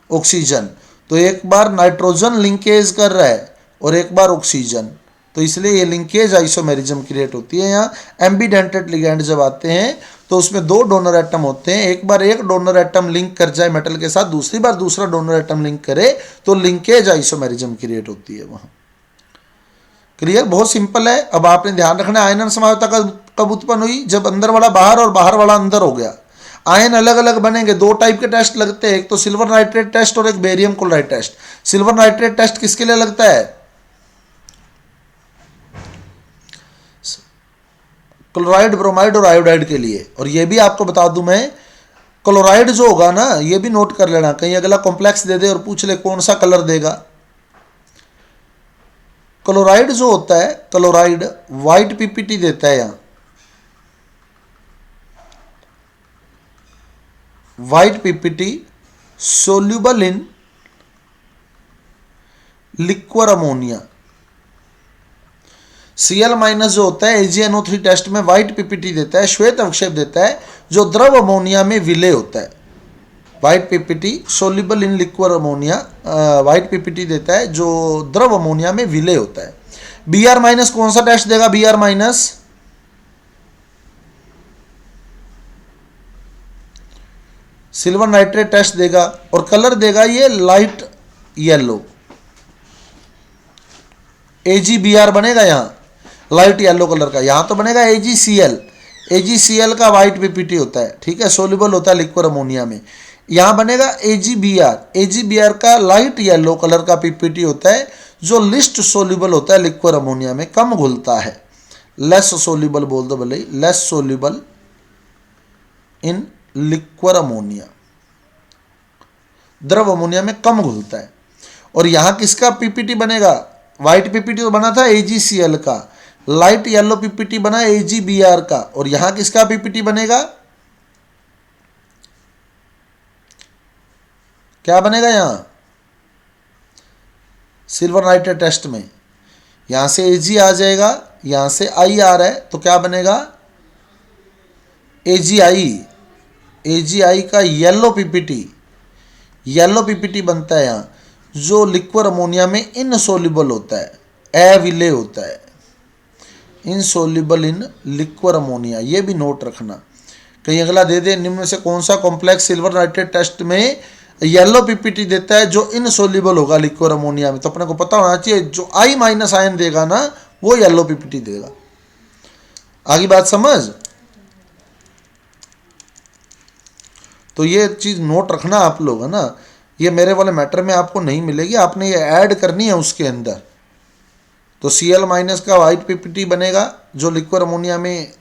ऑक्सीजन। तो एक बार नाइट्रोजन लिंकेज कर रहा है और एक बार ऑक्सीजन, तो इसलिए ये लिंकेज आइसोमेरिज्म क्रिएट होती है। यहाँ एम्बिडेंटेड लिगैंड जब आते हैं तो उसमें दो डोनर एटम होते हैं, एक बार एक डोनर एटम लिंक कर जाए मेटल के साथ, दूसरी बार दूसरा डोनर एटम लिंक करे तो लिंकेज आइसोमेरिज्म क्रिएट होती है वहाँ। क्लियर, बहुत सिंपल है। अब आपने ध्यान रखना है आयनन समावयवता कब उत्पन्न हुई, जब अंदर वाला बाहर और बाहर वाला अंदर हो गया। आयन अलग अलग बनेंगे, दो टाइप के टेस्ट लगते हैं, एक तो सिल्वर नाइट्रेट टेस्ट और एक barium chloride test. Silver nitrate test किसके लिए लगता है, क्लोराइड, ब्रोमाइड और आयोडाइड के लिए। और ये भी आपको बता दूं मैं, क्लोराइड जो होगा ना, ये भी नोट कर लेना, कहीं अगला कॉम्प्लेक्स दे दे और पूछ ले कौन सा कलर देगा। क्लोराइड जो होता है, क्लोराइड व्हाइट पीपीटी देता है, यहां white PPT soluble in liquid ammonia. Cl minus जो होता है AgNO3 टेस्ट में व्हाइट पीपीटी देता है, श्वेत अवक्षेप देता है जो द्रव अमोनिया में विलय होता है। White PPT soluble in liquid ammonia, white PPT देता है जो द्रव अमोनिया में विलय होता है। Br माइनस कौन सा टेस्ट देगा, Br minus silver nitrate test देगा, और कलर देगा ये लाइट येलो, AgBr बनेगा यहाँ लाइट येलो कलर का। यहाँ तो बनेगा AgCl, AgCl का व्हाइट पीपीटी होता है, ठीक है, सोल्यूबल होता है लिक्विड अमोनिया में। यहाँ बनेगा AgBr, AgBr का लाइट येलो कलर का पीपीटी होता है जो लिस्ट सोल्यूबल होता है लिक्विड अमोनिया में, कम घुलता है, लेस सोल्यूबल बोल दो भले, less soluble in liquid ammonia, द्रव अमोनिया में कम घुलता है। और यहाँ किसका पीपीटी बनेगा, व्हाइट पीपीटी तो बना था AgCl का, लाइट येलो पीपीटी बना AgBr का, और यहां किसका पीपीटी बनेगा, क्या बनेगा यहां सिल्वर नाइट्रेट टेस्ट में, यहां से Ag आ जाएगा, यहां से I आ रहा है, तो क्या बनेगा AgI, AgI का येलो पीपीटी बनता है यहां, जो लिक्विड अमोनिया में इनसोल्यूबल होता है, अविलय होता है, इनसोल्यूबल इन लिक्विड अमोनिया। ये भी नोट रखना, कहीं अगला दे दे निम्न में से कौन सा कॉम्प्लेक्स सिल्वर नाइट्रेट टेस्ट में येलो पीपीटी देता है जो इनसोल्यूबल होगा लिक्विड अमोनिया में, तो अपने को पता होना चाहिए जो I माइनस आयन देगा ना वो येलो पीपीटी देगा। आगे बात समझ, तो ये चीज नोट रखना आप लोग, है ना, ये मेरे वाले मैटर में आपको नहीं मिलेगी, आपने ये ऐड करनी है उसके अंदर। तो Cl माइनस का व्हाइट पीपीटी बनेगा जो लिक्विड अमोनिया में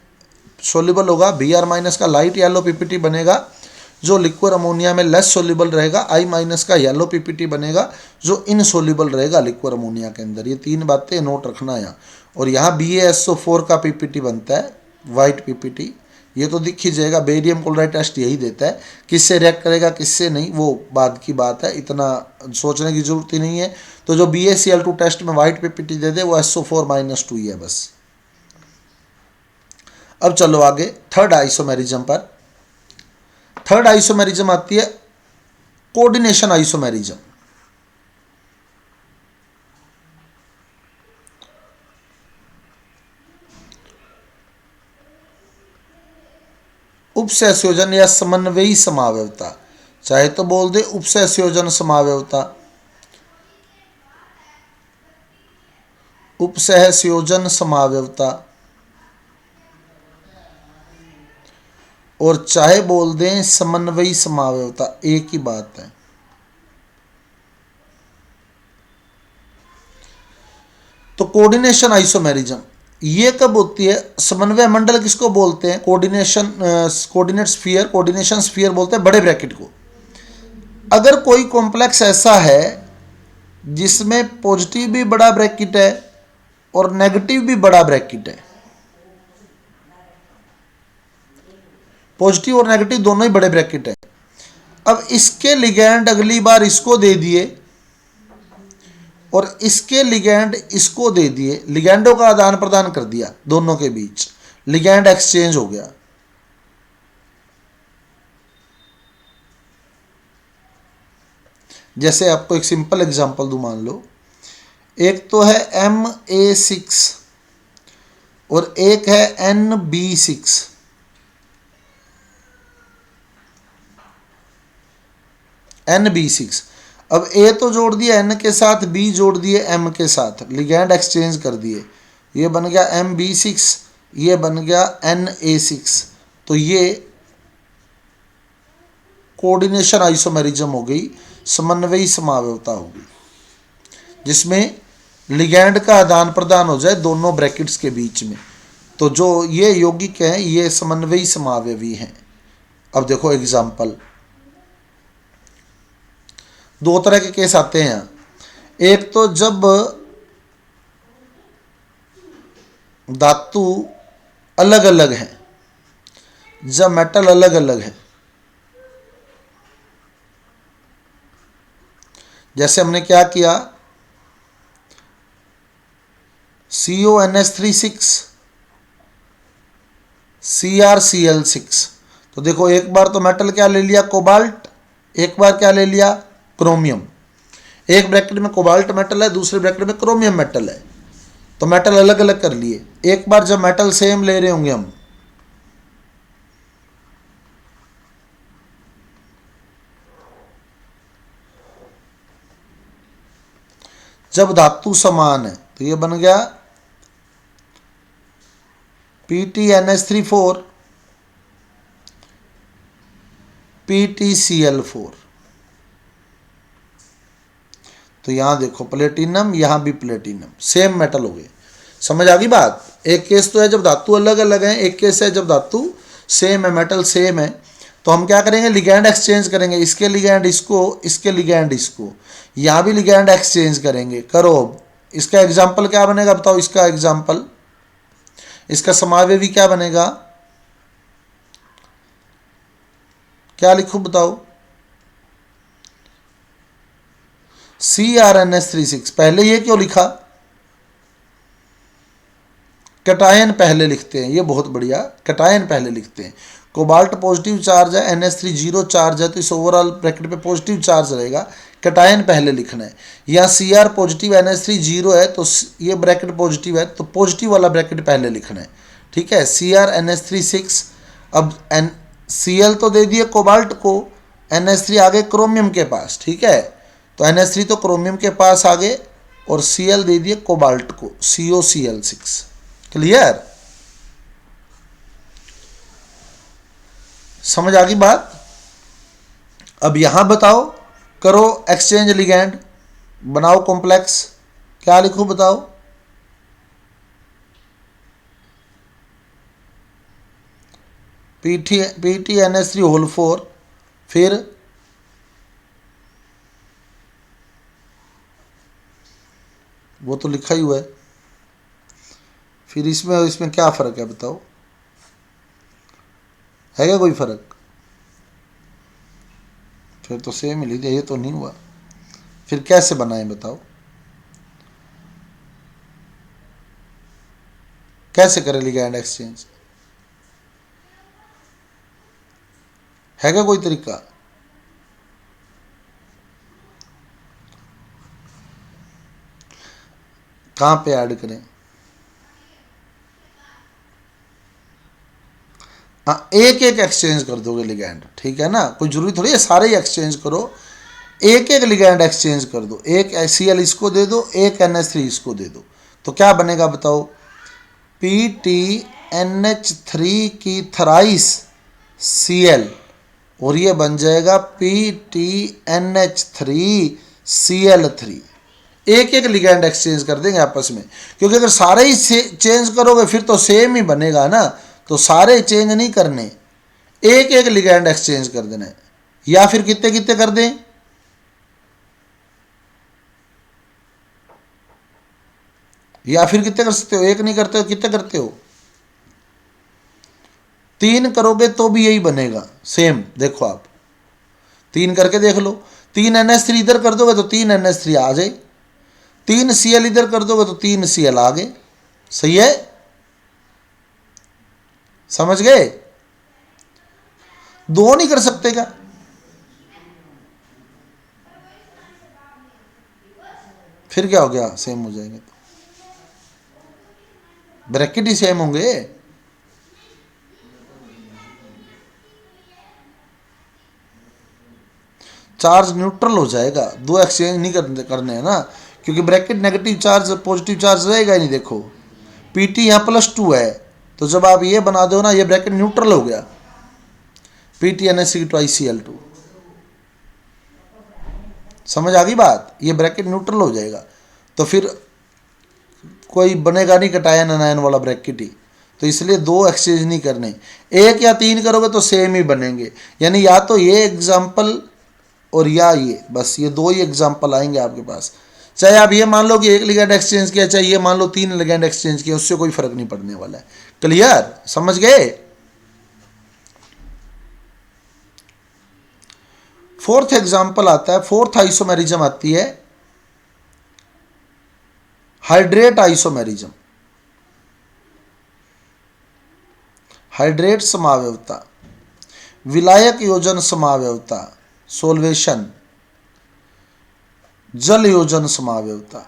सोल्यूबल होगा, Br माइनस का लाइट येलो पीपीटी बनेगा जो लिक्विड अमोनिया में लेस सोल्यूबल रहेगा, I माइनस का येलो पीपीटी बनेगा जो इनसोल्यूबल रहेगा लिक्विड अमोनिया के अंदर। ये तीन बातें नोट रखना है यहाँ। और यहाँ BaSO4 का पीपीटी बनता है, वाइट पीपीटी। ये तो दिख ही जाएगा, बेरियम क्लोराइड टेस्ट यही देता है, किससे रिएक्ट करेगा किससे नहीं वो बाद की बात है, इतना सोचने की जरूरत ही नहीं है। तो जो BaCl2 टेस्ट में वाइट पीपीटी दे दे वो SO4-2 ही है बस। अब चलो आगे थर्ड आइसोमेरिज्म पर। थर्ड आइसोमेरिज्म आती है कोऑर्डिनेशन आइसोमेरिज्म। उपसहसंयोजन या समन्वयी समावयवता, चाहे तो बोल दे उपसहसंयोजन समावयवता, उपसहसंयोजन समावयवता, और चाहे बोल दें समन्वयी समावयवता, एक ही बात है। तो कोऑर्डिनेशन आइसोमेरिज्म ये कब होती है? समन्वय मंडल किसको बोलते हैं? कोऑर्डिनेट स्फीयर, कोऑर्डिनेशन स्फीयर बोलते हैं बड़े ब्रैकेट को। अगर कोई कॉम्प्लेक्स ऐसा है जिसमें पॉजिटिव भी बड़ा ब्रैकेट है और नेगेटिव भी बड़ा ब्रैकेट है, पॉजिटिव और नेगेटिव दोनों ही बड़े ब्रैकेट है, अब इसके लिगैंड अगली बार इसको दे दिए और इसके लिगैंड इसको दे दिए, लिगैंडों का आदान प्रदान कर दिया दोनों के बीच, लिगैंड एक्सचेंज हो गया। जैसे आपको एक सिंपल एग्जांपल दूं, मान लो एक तो है Ma6 और एक है Nb6। Nb6, अब A तो जोड़ दिया N के साथ, B जोड़ दिए M के साथ, लिगैंड एक्सचेंज कर दिए, ये बन गया Mb6, ये बन गया Na6। तो ये कोऑर्डिनेशन आइसोमेरिज्म हो गई, समन्वयी समावयवता हो गई, जिसमें लिगैंड का आदान प्रदान हो जाए दोनों ब्रैकेट्स के बीच में। तो जो ये यौगिक हैं ये समन्वयी समावयवी हैं। अब देखो एग्जाम्पल, दो तरह के केस आते हैं यहाँ। एक तो जब धातु अलग अलग है, जब मेटल अलग अलग है, जैसे हमने क्या किया, CONH36 CrCl6। तो देखो एक बार तो मेटल क्या ले लिया, कोबाल्ट, एक बार क्या ले लिया, क्रोमियम। एक ब्रैकेट में कोबाल्ट मेटल है, दूसरे ब्रैकेट में क्रोमियम मेटल है, तो मेटल अलग अलग कर लिए। एक बार जब मेटल सेम ले रहे होंगे हम, जब धातु समान है तो ये बन गया PtNH34 PtCl4। तो यहां देखो प्लेटिनम, यहां भी प्लेटिनम, सेम मेटल हो गए। समझ आ गई बात? एक केस तो है जब धातु अलग अलग है, एक केस है जब धातु सेम है, मेटल सेम है। तो हम क्या करेंगे, लिगैंड एक्सचेंज करेंगे, इसके लिगैंड इसको, इसके लिगैंड इसको, यहां भी लिगैंड एक्सचेंज करेंगे। करो, इसका एग्जाम्पल क्या बनेगा बताओ, इसका एग्जाम्पल, इसका समावयवी क्या बनेगा, क्या लिखूं बताओ? CrNH36। पहले ये क्यों लिखा, कैटायन पहले लिखते हैं, ये बहुत बढ़िया, कैटायन पहले लिखते हैं। कोबाल्ट पॉजिटिव चार्ज है, NH3 जीरो चार्ज है, तो इस ओवरऑल ब्रैकेट पे पॉजिटिव चार्ज रहेगा, कैटायन पहले लिखना है। या Cr पॉजिटिव NH3 जीरो है तो ये ब्रैकेट पॉजिटिव है, तो पॉजिटिव वाला ब्रैकेट पहले लिखना है, ठीक है। CrNH36, अब Cl तो दे दिए कोबाल्ट को, NH3 आगे क्रोमियम के पास, ठीक है, तो NH3 तो क्रोमियम के पास आगे, और Cl दे दिए कोबाल्ट को, COCl6। क्लियर? समझ आ गई बात? अब यहां बताओ, करो एक्सचेंज लिगैंड, बनाओ कॉम्प्लेक्स, क्या लिखूं बताओ? PtNH3 फिर वो तो लिखा ही हुआ है, फिर इसमें और इसमें क्या फ़र्क है बताओ, है क्या कोई फ़र्क? फिर तो सेम ही लीजिए, ये तो नहीं हुआ। फिर कैसे बनाएं बताओ, कैसे करें लिगैंड एक्सचेंज, है क्या कोई तरीका? कहाँ पे ऐड करें? हाँ, एक एक एक्सचेंज कर दोगे लिगैंड, ठीक है ना, कोई जरूरी थोड़ी है सारे ही एक्सचेंज करो, एक एक लिगैंड एक्सचेंज कर दो, एक HCl इसको दे दो, एक NH3 इसको दे दो, तो क्या बनेगा बताओ, PTNH3 की थराइस Cl, और ये बन जाएगा PTNH3Cl3। एक एक लिगैंड एक्सचेंज कर देंगे आपस में, क्योंकि अगर सारे ही चेंज करोगे फिर तो सेम ही बनेगा ना, तो सारे चेंज नहीं करने, एक एक लिगैंड एक्सचेंज कर देना है। या फिर कितने कितने कर दें, या फिर कितने कर सकते हो, एक नहीं करते हो कितने करते हो, 3 करोगे तो भी यही बनेगा सेम। देखो आप 3 करके देख लो, 3 NH3 इधर कर दोगे तो 3 NH3 आ जाए, 3 Cl इधर कर दोगे तो 3 Cl आ गए। सही है, समझ गए? दो नहीं कर सकते क्या? फिर क्या हो गया, सेम हो जाएंगे तो ब्रैकेट ही सेम होंगे। चार्ज न्यूट्रल हो जाएगा, दो एक्सचेंज नहीं करने हैं ना, क्योंकि bracket negative charge positive charge रहेगा ही नहीं। देखो PT यहाँ +2 है, तो जब आप ये बना दो ना, ये ब्रैकेट न्यूट्रल हो गया, PTNH2Cl2। समझ आ गई बात, ये ब्रैकेट न्यूट्रल हो जाएगा, तो फिर कोई बनेगा नहीं कटायन अनायन वाला ब्रैकेट ही, तो इसलिए दो एक्सचेंज नहीं करने, एक या 3 करोगे तो सेम ही बनेंगे। यानी या तो ये एग्जाम्पल और या ये, बस ये दो ही एग्जाम्पल आएंगे आपके पास। चाहे आप ये मान लो कि एक लिगैंड एक्सचेंज किया, चाहे ये मान लो 3 लिगैंड एक्सचेंज किया, उससे कोई फर्क नहीं पड़ने वाला है। क्लियर, समझ गए? फोर्थ एग्जाम्पल आता है, फोर्थ आइसोमेरिज्म आती है हाइड्रेट आइसोमेरिज्म। हाइड्रेट समावयवता, विलायक योजन समावयवता, सोल्वेशन, जल योजन समावयवता।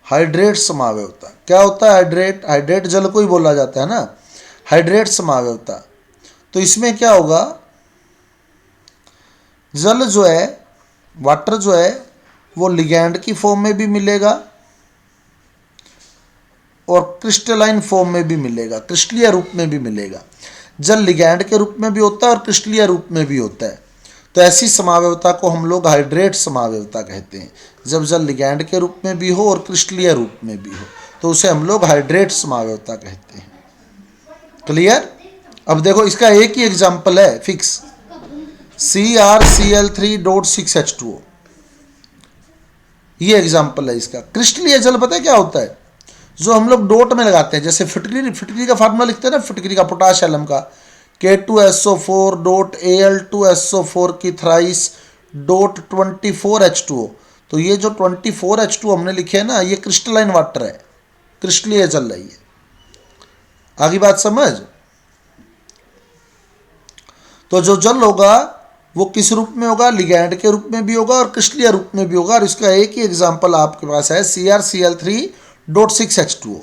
हाइड्रेट समावयवता क्या होता है? हाइड्रेट, हाइड्रेट जल को ही बोला जाता है ना, हाइड्रेट समावयवता। तो इसमें क्या होगा, जल जो है, वाटर जो है, वो लिगैंड की फॉर्म में भी मिलेगा और क्रिस्टलाइन फॉर्म में भी मिलेगा, क्रिस्टलीय रूप में भी मिलेगा। जल लिगैंड के रूप में भी होता है और क्रिस्टलीय रूप में भी होता है। तो ऐसी समावयवता को हम लोग हाइड्रेट समावयवता कहते हैं। जब जल लिगैंड के रूप में भी हो और क्रिस्टलीय रूप में भी हो, तो उसे हम लोग हाइड्रेट समावयवता कहते हैं। क्लियर? अब देखो इसका एक ही एग्जाम्पल है फिक्स, CrCl3.6H2O, ये एग्जाम्पल है इसका। क्रिस्टलीय जल पता है क्या होता है? जो हम लोग डोट में लगाते हैं, जैसे फिटकरी, फिटकरी का फार्मूला लिखते हैं ना, फिटकरी का पोटाश एलम का, K2SO4.Al2SO4 की थ्राइस .24H2O। तो ये जो 24H2O हमने लिखे है ना, ये क्रिस्टलाइन वाटर है, क्रिस्टलीय जल है ये। आगे बात समझ? तो जो जल होगा वो किस रूप में होगा? लिगैंड के रूप में भी होगा और क्रिस्टलीय रूप में भी होगा। और इसका एक ही एग्जाम्पल आपके पास है, CrCl3.6H2O।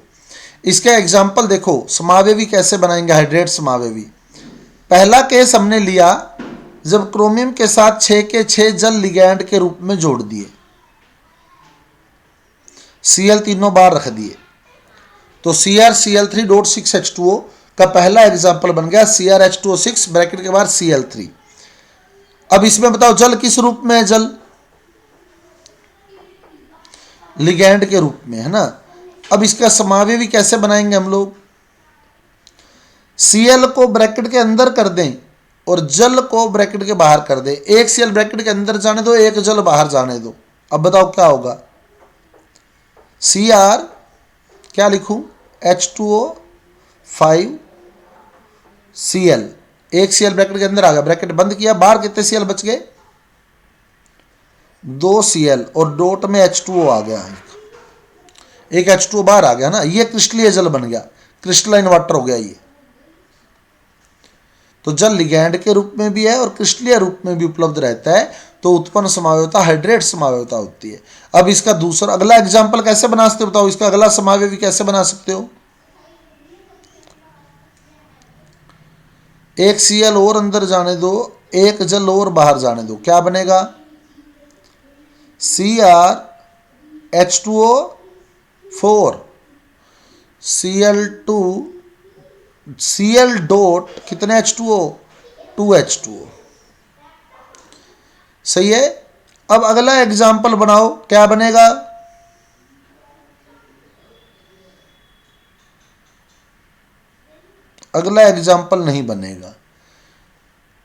इसका एग्जाम्पल देखो, समावयवी कैसे बनाएंगे, हाइड्रेट समावयवी। पहला केस हमने लिया जब क्रोमियम के साथ 6 के 6 जल लिगैंड के रूप में जोड़ दिए, Cl तीनों बार रख दिए, तो CrCl3.6H2O का पहला एग्जाम्पल बन गया CrH2O6 ब्रैकेट के बाद Cl3। अब इसमें बताओ जल किस रूप में है? जल लिगैंड के रूप में है ना। अब इसका समावयवी कैसे बनाएंगे हम लोग? Cl को ब्रैकेट के अंदर कर दें और जल को ब्रैकेट के बाहर कर दें। एक Cl ब्रैकेट के अंदर जाने दो, एक जल बाहर जाने दो। अब बताओ क्या होगा, Cr क्या लिखूं, H2O5Cl, एक Cl ब्रैकेट के अंदर आ गया, ब्रैकेट बंद किया, बाहर कितने Cl बच गए, 2 Cl और डॉट में H2O आ गया, एक H2O बाहर आ गया ना, ये क्रिस्टलीय जल बन गया, क्रिस्टलाइन वाटर हो गया ये। तो जल लिगैंड के रूप में भी है और क्रिस्टलीय रूप में भी उपलब्ध रहता है, तो उत्पन्न समावयवता हाइड्रेट समावयवता होती है। अब इसका दूसरा अगला एग्जाम्पल कैसे बना सकते हो बताओ, इसका अगला समावयवी कैसे बना सकते हो, एक Cl और अंदर जाने दो, एक जल और बाहर जाने दो, क्या बनेगा, CrH2O4 Cl2 Cl डॉट कितने H2O, 2H2O, सही है। अब अगला एग्जाम्पल बनाओ, क्या बनेगा, अगला एग्जाम्पल नहीं बनेगा,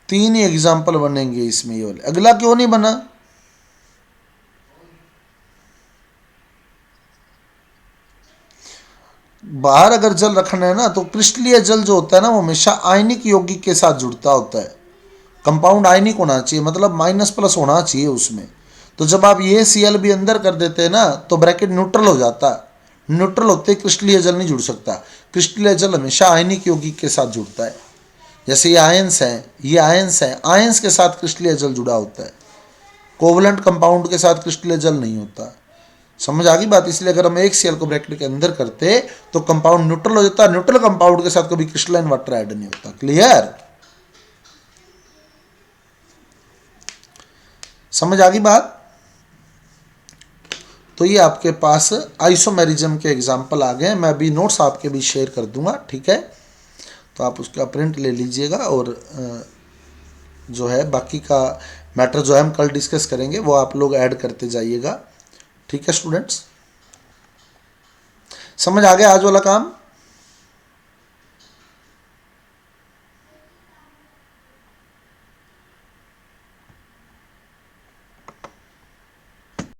3 ही एग्जाम्पल बनेंगे इसमें, ये वाले अगला क्यों नहीं बना, बाहर अगर जल रखना है ना तो क्रिस्टलीय जल जो होता है ना वो हमेशा आयनिक यौगिक के साथ जुड़ता होता है, कंपाउंड आयनिक होना चाहिए, मतलब माइनस प्लस होना चाहिए उसमें। तो जब आप ये Cl भी अंदर कर देते हैं ना तो ब्रैकेट न्यूट्रल हो जाता है, न्यूट्रल होते क्रिस्टलीय जल नहीं जुड़ सकता, क्रिस्टलीय जल हमेशा आयनिक यौगिक के साथ जुड़ता है, जैसे ये आयंस हैं, ये आयंस हैं, आयंस के साथ क्रिस्टलीय जल जुड़ा होता है, कोवलेंट कंपाउंड के साथ क्रिस्टलीय जल नहीं होता, समझ आ गई बात। इसलिए अगर हम एक Cl को ब्रैकेट के अंदर करते तो कंपाउंड न्यूट्रल हो जाता है, न्यूट्रल कंपाउंड के साथ कभी क्रिस्टलाइन वाटर ऐड नहीं होता, क्लियर, समझ आ गई बात। तो ये आपके पास आइसोमेरिज्म के एग्जाम्पल आ गए, मैं अभी नोट्स आपके भी शेयर कर दूंगा, ठीक है, तो आप उसका प्रिंट ले लीजिएगा, और जो है बाकी का मैटर जो है हम कल डिस्कस करेंगे वो आप लोग ऐड करते जाइएगा, ठीक है स्टूडेंट्स, समझ आ गया आज वाला काम।